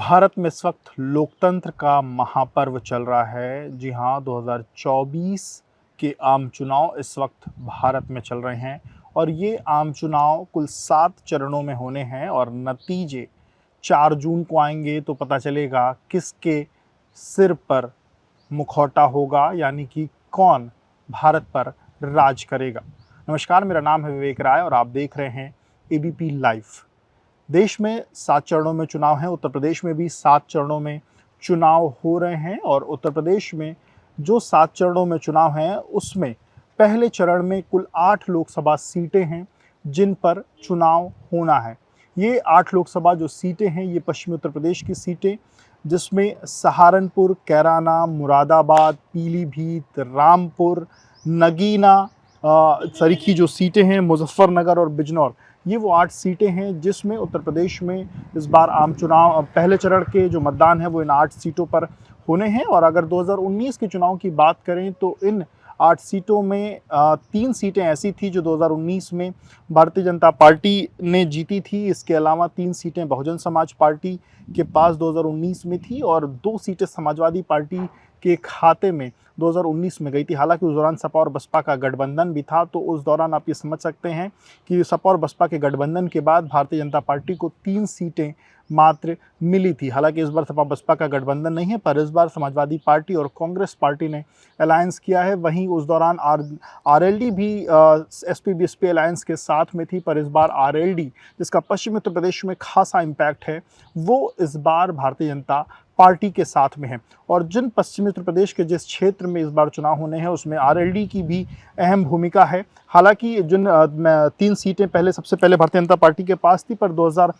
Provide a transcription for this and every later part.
भारत में इस वक्त लोकतंत्र का महापर्व चल रहा है। जी हाँ, 2024 के आम चुनाव इस वक्त भारत में चल रहे हैं और ये आम चुनाव कुल 7 चरणों में होने हैं और नतीजे 4 जून को आएंगे तो पता चलेगा किसके सिर पर मुखौटा होगा, यानी कि कौन भारत पर राज करेगा। नमस्कार, मेरा नाम है विवेक राय और आप देख रहे हैं एबीपी लाइव। देश में 7 चरणों में चुनाव हैं। उत्तर प्रदेश में भी 7 चरणों में चुनाव हो रहे हैं और उत्तर प्रदेश में जो 7 चरणों में चुनाव हैं उसमें पहले चरण में कुल 8 लोकसभा सीटें हैं जिन पर चुनाव होना है। ये 8 लोकसभा जो सीटें हैं ये पश्चिमी उत्तर प्रदेश की सीटें, जिसमें सहारनपुर, कैराना, मुरादाबाद, पीलीभीत, रामपुर, नगीना, सरीखी जो सीटें हैं, मुजफ्फरनगर और बिजनौर, ये वो 8 सीटें हैं जिसमें उत्तर प्रदेश में इस बार आम चुनाव पहले चरण के जो मतदान है वो इन 8 सीटों पर होने हैं। और अगर 2019 के चुनाव की बात करें तो इन 8 सीटों में 3 सीटें ऐसी थी जो 2019 में भारतीय जनता पार्टी ने जीती थी। इसके अलावा 3 सीटें बहुजन समाज पार्टी के पास 2019 में थी और 2 सीटें समाजवादी पार्टी के खाते में 2019 में गई थी। हालांकि उस दौरान सपा और बसपा का गठबंधन भी था, तो उस दौरान आप ये समझ सकते हैं कि सपा और बसपा के गठबंधन के बाद भारतीय जनता पार्टी को 3 सीटें मात्र मिली थी। हालांकि इस बार सपा बसपा का गठबंधन नहीं है, पर इस बार समाजवादी पार्टी और कांग्रेस पार्टी ने अलायंस किया है। वहीं उस दौरान आरएलडी भी एसपी बीएसपी अलायंस के साथ में थी, पर इस बार आरएलडी, जिसका पश्चिमी उत्तर प्रदेश में खासा इम्पैक्ट है, वो इस बार भारतीय जनता पार्टी के साथ में है। और जिन पश्चिमी उत्तर प्रदेश के जिस क्षेत्र में इस बार चुनाव होने हैं उसमें आरएलडी की भी अहम भूमिका है। हालांकि जिन 3 सीटें पहले सबसे पहले भारतीय जनता पार्टी के पास थी, पर 2000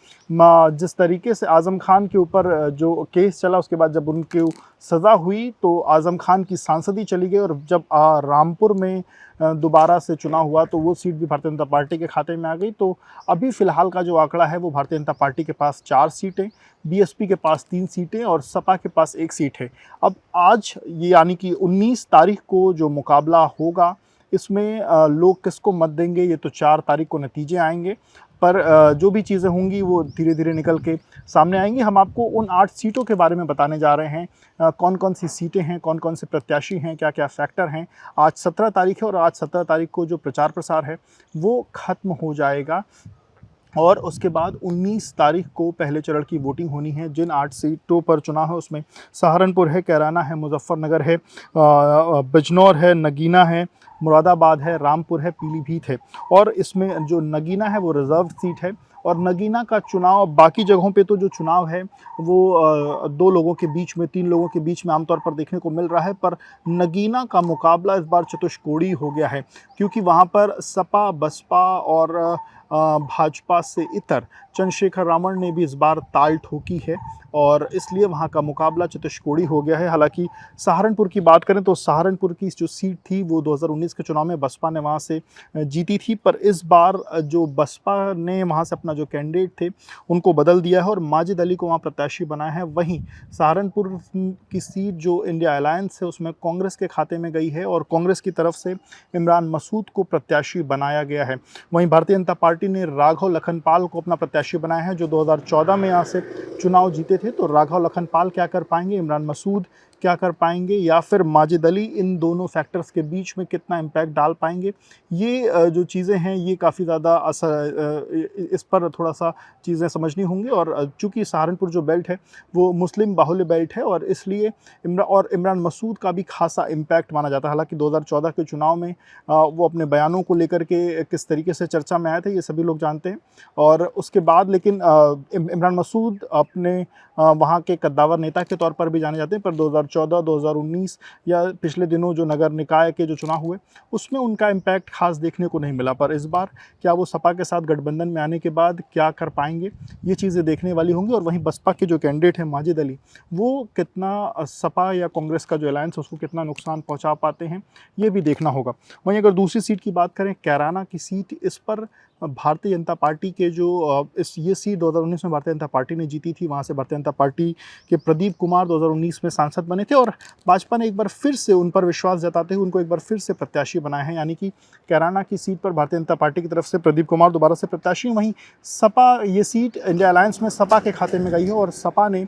जिस तरीके से आजम खान के ऊपर जो केस चला, उसके बाद जब उनकी सज़ा हुई तो आजम खान की सांसदी चली गई और जब रामपुर में दोबारा से चुनाव हुआ तो वो सीट भी भारतीय जनता पार्टी के खाते में आ गई। तो अभी फ़िलहाल का जो आंकड़ा है वो भारतीय जनता पार्टी के पास 4 सीटें, बीएसपी के पास 3 सीटें और सपा के पास 1 सीट है। अब आज ये यानी कि 19 तारीख को जो मुकाबला होगा इसमें लोग किसको मत देंगे ये तो 4 तारीख को नतीजे आएंगे, पर जो भी चीज़ें होंगी वो धीरे धीरे निकल के सामने आएंगी। हम आपको उन 8 सीटों के बारे में बताने जा रहे हैं, कौन कौन सी सीटें हैं, कौन कौन से प्रत्याशी हैं, क्या क्या फैक्टर हैं। आज 17 तारीख है और आज 17 तारीख को जो प्रचार प्रसार है वो ख़त्म हो जाएगा और उसके बाद 19 तारीख को पहले चरण की वोटिंग होनी है। जिन 8 सीटों पर चुनाव है उसमें सहारनपुर है, कैराना है, मुजफ्फरनगर है, बिजनौर है, नगीना है, मुरादाबाद है, रामपुर है, पीलीभीत है। और इसमें जो नगीना है वो रिजर्व सीट है और नगीना का चुनाव, बाकी जगहों पे तो जो चुनाव है वो 2 लोगों के बीच में, 3 लोगों के बीच में आमतौर पर देखने को मिल रहा है, पर नगीना का मुकाबला इस बार चतुष्कोणीय हो गया है क्योंकि वहाँ पर सपा, बसपा और भाजपा से इतर चंद्रशेखर रावण ने भी इस बार ताल ठोकी है और इसलिए वहाँ का मुकाबला चतुष्कोणीय हो गया है। हालांकि सहारनपुर की बात करें तो सहारनपुर की जो सीट थी वो 2019 के चुनाव में बसपा ने वहाँ से जीती थी, पर इस बार जो बसपा ने वहाँ से अपना जो कैंडिडेट थे उनको बदल दिया है और माजिद अली को वहाँ प्रत्याशी बनाया है। वहीं सहारनपुर की सीट जो इंडिया अलायंस है उसमें कांग्रेस के खाते में गई है और कांग्रेस की तरफ से इमरान मसूद को प्रत्याशी बनाया गया है। वहीं भारतीय जनता पार्टी ने राघव लखनपाल को अपना प्रत्याशी बनाया है जो 2014 में यहाँ से चुनाव जीते थे। तो राघव लखनपाल क्या कर पाएंगे, इमरान मसूद क्या कर पाएंगे या फिर माजिद अली, इन दोनों फैक्टर्स के बीच में कितना इम्पैक्ट डाल पाएंगे, ये जो चीज़ें हैं ये काफ़ी ज़्यादा इस पर थोड़ा सा चीज़ें समझनी होंगी। और चूँकि सहारनपुर जो बेल्ट है वो मुस्लिम बाहुल्य बेल्ट है और इसलिए इमरान मसूद का भी खासा इम्पैक्ट माना जाता है। हालांकि 2014 के चुनाव में वो अपने बयानों को लेकर के किस तरीके से चर्चा में आए थे ये सभी लोग जानते हैं। और उसके बाद लेकिन इमरान मसूद अपने वहाँ के कद्दावर नेता के तौर पर भी जाने जाते हैं, पर 2014, 2019 या पिछले दिनों जो नगर निकाय के जो चुनाव हुए उसमें उनका इम्पैक्ट खास देखने को नहीं मिला। पर इस बार क्या वो सपा के साथ गठबंधन में आने के बाद क्या कर पाएंगे, ये चीज़ें देखने वाली होंगी। और वहीं बसपा के जो कैंडिडेट हैं माजिद अली, वो कितना सपा या कांग्रेस का जो अलायंस है उसको कितना नुकसान पहुँचा पाते हैं ये भी देखना होगा। वहीं अगर दूसरी सीट की बात करें, कैराना की सीट, इस पर भारतीय जनता पार्टी के जो इस ये सीट 2019 में भारतीय जनता पार्टी ने जीती थी, वहाँ से भारतीय जनता पार्टी के प्रदीप कुमार 2019 में सांसद बने थे और भाजपा ने एक बार फिर से उन पर विश्वास जताते हुए उनको एक बार फिर से प्रत्याशी बनाए हैं, यानी कि कैराना की सीट पर भारतीय जनता पार्टी की तरफ से प्रदीप कुमार दोबारा से प्रत्याशी हैं। वहीं सपा ये सीट इंडिया अलायंस में सपा के खाते में गई है और सपा ने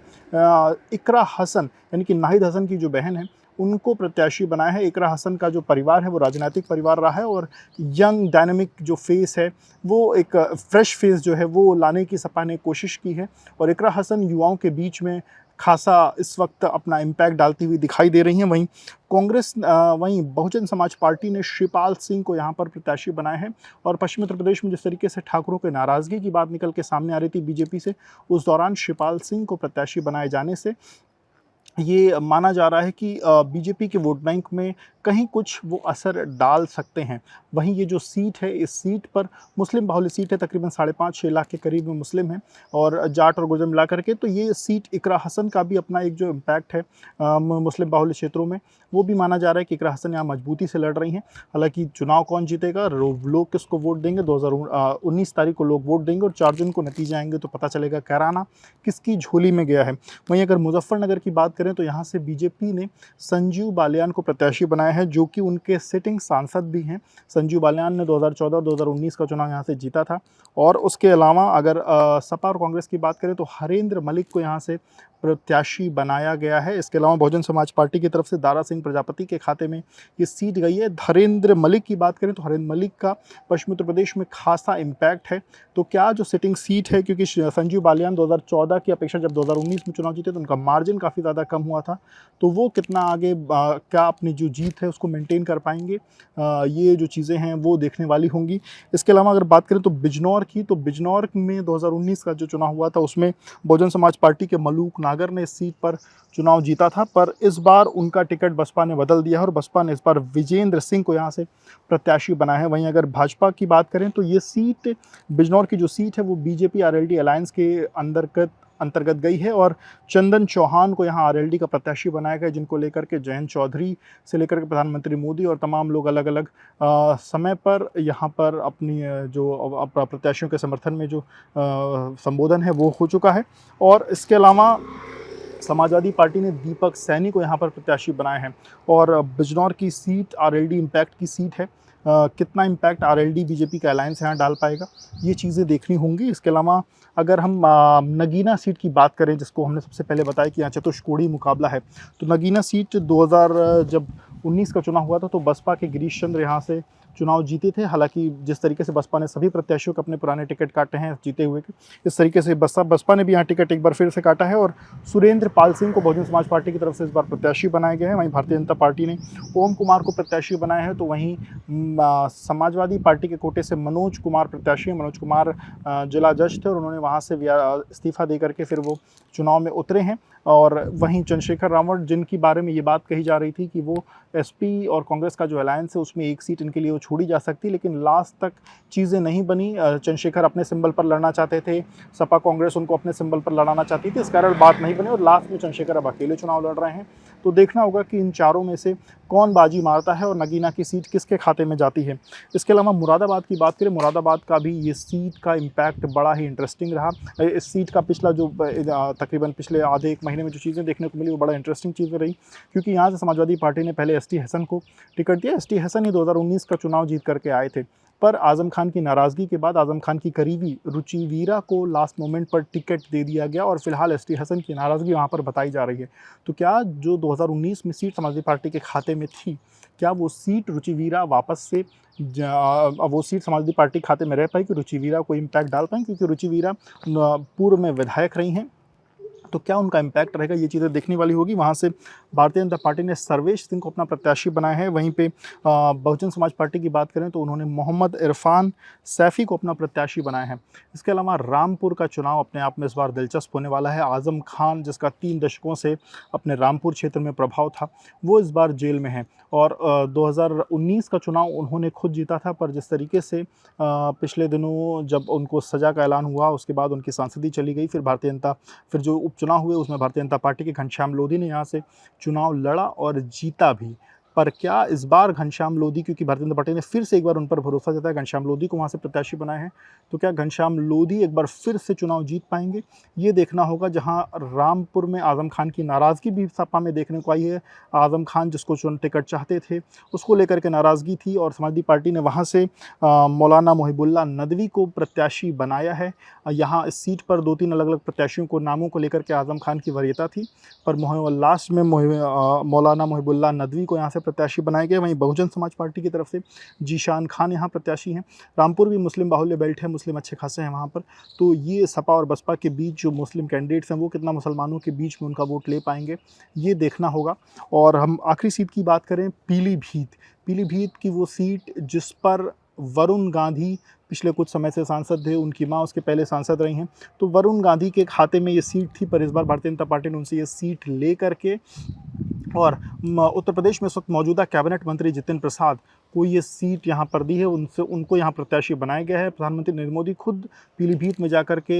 इकरा हसन यानी कि नाहिद हसन की जो बहन है उनको प्रत्याशी बनाया है। इकरा हसन का जो परिवार है वो राजनीतिक परिवार रहा है और यंग डायनामिक जो फेस है वो एक फ्रेश फेस जो है वो लाने की सपा ने कोशिश की है और इकरा हसन युवाओं के बीच में खासा इस वक्त अपना इम्पैक्ट डालती हुई दिखाई दे रही हैं। वहीं कांग्रेस वहीं बहुजन समाज पार्टी ने शिवपाल सिंह को यहाँ पर प्रत्याशी बनाया है और पश्चिमी उत्तर प्रदेश में जिस तरीके से ठाकुरों के नाराज़गी की बात निकल के सामने आ रही थी बीजेपी से, उस दौरान शिवपाल सिंह को प्रत्याशी बनाए जाने से ये माना जा रहा है कि बीजेपी के वोट बैंक में कहीं कुछ वो असर डाल सकते हैं। वहीं ये जो सीट है, इस सीट पर मुस्लिम बाहुल्य सीट है, तकरीबन 5.5-6 लाख के करीब में मुस्लिम हैं और जाट और गुर्जर मिला करके, तो ये सीट इकरा हसन का भी अपना एक जो इम्पैक्ट है मुस्लिम बाहुल्य क्षेत्रों में, वो भी माना जा रहा है कि इकरा हसन यहाँ मजबूती से लड़ रही हैं। हालांकि चुनाव कौन जीतेगा, लोग किसको वोट देंगे, 2019 तारीख को लोग वोट देंगे और 4 जून को नतीजे आएंगे तो पता चलेगा कैराना किसकी झोली में गया है। वहीं अगर मुजफ्फरनगर की बात करें तो यहाँ से बीजेपी ने संजीव बालियान को प्रत्याशी बनाया है, जो कि उनके सिटिंग सांसद भी हैं। संजीव बालियान ने 2014 और 2019 का चुनाव यहाँ से जीता था और उसके अलावा अगर सपा और कांग्रेस की बात करें तो हरेंद्र मलिक को यहाँ से प्रत्याशी बनाया गया है। इसके अलावा बहुजन समाज पार्टी की तरफ से दारा सिंह प्रजापति के खाते में ये सीट गई है। हरेंद्र मलिक की बात करें तो हरेंद्र मलिक का पश्चिमी उत्तर प्रदेश में खासा इम्पैक्ट है। तो क्या जो सिटिंग सीट है, क्योंकि संजीव बालियान 2014 की अपेक्षा जब 2019 में चुनाव जीते तो उनका मार्जिन काफ़ी ज़्यादा कम हुआ था, तो वो कितना आगे क्या अपनी जो जीत है उसको मेंटेन कर पाएंगे, ये जो चीज़ें हैं वो देखने वाली होंगी। इसके अलावा अगर बात करें तो बिजनौर की, तो बिजनौर में 2019 का जो चुनाव हुआ था उसमें बहुजन समाज पार्टी के मलूक नागर ने इस सीट पर चुनाव जीता था, पर इस बार उनका टिकट बसपा ने बदल दिया है और बसपा ने इस बार विजेंद्र सिंह को यहाँ से प्रत्याशी बनाया है। वहीं अगर भाजपा की बात करें तो ये सीट, बिजनौर की जो सीट है वो बीजेपी आरएलडी अलायंस के अंतर्गत गई है और चंदन चौहान को यहाँ आरएलडी का प्रत्याशी बनाया गया, जिनको लेकर के जयंत चौधरी से लेकर के प्रधानमंत्री मोदी और तमाम लोग अलग अलग समय पर यहाँ पर अपनी जो प्रत्याशियों के समर्थन में जो संबोधन है वो हो चुका है। और इसके अलावा समाजवादी पार्टी ने दीपक सैनी को यहाँ पर प्रत्याशी बनाए हैं और बिजनौर की सीट आरएलडी इम्पैक्ट की सीट है। कितना इम्पैक्ट आरएलडी बीजेपी का अलायंस यहाँ डाल पाएगा, ये चीज़ें देखनी होंगी। इसके अलावा अगर हम नगीना सीट की बात करें, जिसको हमने सबसे पहले बताया कि यहाँ चतुष्कोणीय मुकाबला है, तो नगीना सीट 2019 का चुनाव हुआ था तो बसपा के गिरीश चंद्र यहाँ से चुनाव जीते थे। हालांकि जिस तरीके से बसपा ने सभी प्रत्याशियों को अपने पुराने टिकट काटे हैं जीते हुए के, इस तरीके से बसपा ने भी यहाँ टिकट एक बार फिर से काटा है और सुरेंद्र पाल सिंह को बहुजन समाज पार्टी की तरफ से इस बार प्रत्याशी बनाया गया है। वहीं भारतीय जनता पार्टी ने ओम कुमार को प्रत्याशी बनाया है, तो वहीं समाजवादी पार्टी के कोटे से मनोज कुमार प्रत्याशी हैं। मनोज कुमार जिला जज थे और उन्होंने वहाँ से इस्तीफा दे करके फिर वो चुनाव में उतरे हैं। और वहीं चंद्रशेखर रावत, जिनकी बारे में ये बात कही जा रही थी कि वो एसपी और कांग्रेस का जो अलायंस है उसमें एक सीट इनके लिए वो छोड़ी जा सकती, लेकिन लास्ट तक चीज़ें नहीं बनी। चंद्रशेखर अपने सिंबल पर लड़ना चाहते थे, सपा कांग्रेस उनको अपने सिंबल पर लड़ाना चाहती थी, इस कारण बात नहीं बनी और लास्ट में चंद्रशेखर अब अकेले चुनाव लड़ रहे हैं। तो देखना होगा कि इन चारों में से कौन बाजी मारता है और नगीना की सीट किसके खाते में जाती है। इसके अलावा मुरादाबाद की बात करें, मुरादाबाद का भी ये सीट का इम्पैक्ट बड़ा ही इंटरेस्टिंग रहा। इस सीट का पिछला जो तकरीबन पिछले आधे एक महीने में जो चीज़ें देखने को मिली वो बड़ा इंटरेस्टिंग चीज़ें रही, क्योंकि यहाँ से समाजवादी पार्टी ने पहले एसटी हसन को टिकट दिया। एसटी हसन ही 2019 का चुनाव जीत करके आए थे, पर आज़म खान की नाराज़गी के बाद आज़म खान की करीबी रुचि वीरा को लास्ट मोमेंट पर टिकट दे दिया गया और फिलहाल एसटी हसन की नाराज़गी वहाँ पर बताई जा रही है। तो क्या जो 2019 में सीट समाजवादी पार्टी के खाते में थी, क्या वो सीट रुचि वीरा वापस से वो सीट समाजवादी पार्टी खाते में रह पाएगी, रुचि वीरा को इम्पैक्ट डाल पाएंगे, क्योंकि रुचि वीरा पूर्व में विधायक रही हैं, तो क्या उनका इम्पैक्ट रहेगा, ये चीज़ें देखने वाली होगी। वहाँ से भारतीय जनता पार्टी ने सर्वेश सिंह को अपना प्रत्याशी बनाया है। वहीं पे बहुजन समाज पार्टी की बात करें तो उन्होंने मोहम्मद इरफान सैफ़ी को अपना प्रत्याशी बनाया है। इसके अलावा रामपुर का चुनाव अपने आप में इस बार दिलचस्प होने वाला है। आज़म खान, जिसका 3 दशकों से अपने रामपुर क्षेत्र में प्रभाव था, वो इस बार जेल में है और 2019 का चुनाव उन्होंने खुद जीता था, पर जिस तरीके से पिछले दिनों जब उनको सज़ा का ऐलान हुआ उसके बाद उनकी सांसदी चली गई। फिर जो उपचुनाव हुए उसमें भारतीय जनता पार्टी के घनश्याम लोधी ने यहाँ से चुनाव लड़ा और जीता भी। पर क्या इस बार घनश्याम लोधी, क्योंकि भारतीय जनता पार्टी ने फिर से एक बार उन पर भरोसा जताया, घनश्याम लोधी को वहाँ से प्रत्याशी बनाए हैं, तो क्या घनश्याम लोधी एक बार फिर से चुनाव जीत पाएंगे? ये देखना होगा। जहाँ रामपुर में आज़म खान की नाराज़गी भी सपा में देखने को आई है। आज़म खान जिसको टिकट चाहते थे, उसको लेकर के नाराज़गी थी और समाजवादी पार्टी ने वहाँ से मौलाना मोहिबुल्लाह नदवी को प्रत्याशी बनाया है। यहाँ इस सीट पर 2-3 अलग-अलग प्रत्याशियों को, नामों को लेकर के आज़म खान की वरीयता थी, पर लास्ट में मौलाना मोहिबुल्लाह नदवी को यहाँ से प्रत्याशी बनाए गए। वहीं बहुजन समाज पार्टी की तरफ से जीशान खान यहाँ प्रत्याशी हैं। रामपुर भी मुस्लिम बाहुल्य बेल्ट है, मुस्लिम अच्छे खासे हैं वहाँ पर, तो ये सपा और बसपा के बीच जो मुस्लिम कैंडिडेट्स हैं वो कितना मुसलमानों के बीच में उनका वोट ले पाएंगे, ये देखना होगा। और हम आखिरी सीट की बात करें, पीलीभीत। पीलीभीत की वो सीट जिस पर वरुण गांधी पिछले कुछ समय से सांसद थे, उनकी माँ उसके पहले सांसद रही हैं, तो वरुण गांधी के खाते में ये सीट थी, पर इस बार भारतीय जनता पार्टी ने उनसे ये सीट ले करके, और उत्तर प्रदेश में इस वक्त मौजूदा कैबिनेट मंत्री जितिन प्रसाद को ये सीट यहाँ पर दी है, उनको यहाँ प्रत्याशी बनाया गया है। प्रधानमंत्री नरेंद्र मोदी खुद पीलीभीत में जाकर के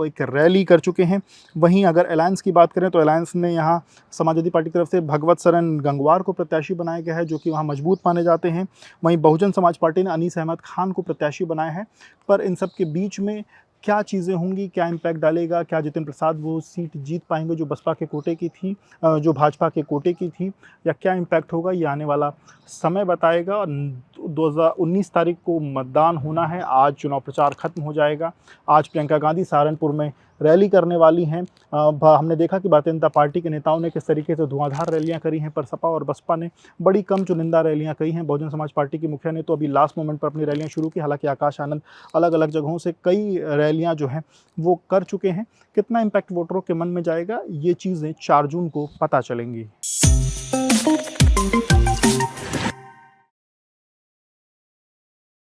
एक रैली कर चुके हैं। वहीं अगर अलायंस की बात करें तो अलायंस ने यहाँ समाजवादी पार्टी की तरफ से भगवत सरन गंगवार को प्रत्याशी बनाया गया है, जो कि वहाँ मजबूत माने जाते हैं। वहीं बहुजन समाज पार्टी ने अनीस अहमद खान को प्रत्याशी बनाया है। पर इन सब के बीच में क्या चीज़ें होंगी, क्या इम्पैक्ट डालेगा, क्या जितिन प्रसाद वो सीट जीत पाएंगे जो बसपा के कोटे की थी, जो भाजपा के कोटे की थी, या क्या इम्पैक्ट होगा, ये आने वाला समय बताएगा। 2019 तारीख को मतदान होना है। आज चुनाव प्रचार खत्म हो जाएगा। आज प्रियंका गांधी सहारनपुर में रैली करने वाली हैं। हमने देखा कि भारतीय जनता पार्टी के नेताओं ने किस तरीके से धुआंधार रैलियां करी हैं, पर सपा और बसपा ने बड़ी कम चुनिंदा रैलियां करी हैं। बहुजन समाज पार्टी की मुखिया ने तो अभी लास्ट मोमेंट पर अपनी रैलियां शुरू की। हालांकि आकाश आनंद अलग अलग जगहों से कई रैलियां जो हैं वो कर चुके हैं। कितना इम्पैक्ट वोटरों के मन में जाएगा, ये चीज़ें 4 जून को पता चलेंगी।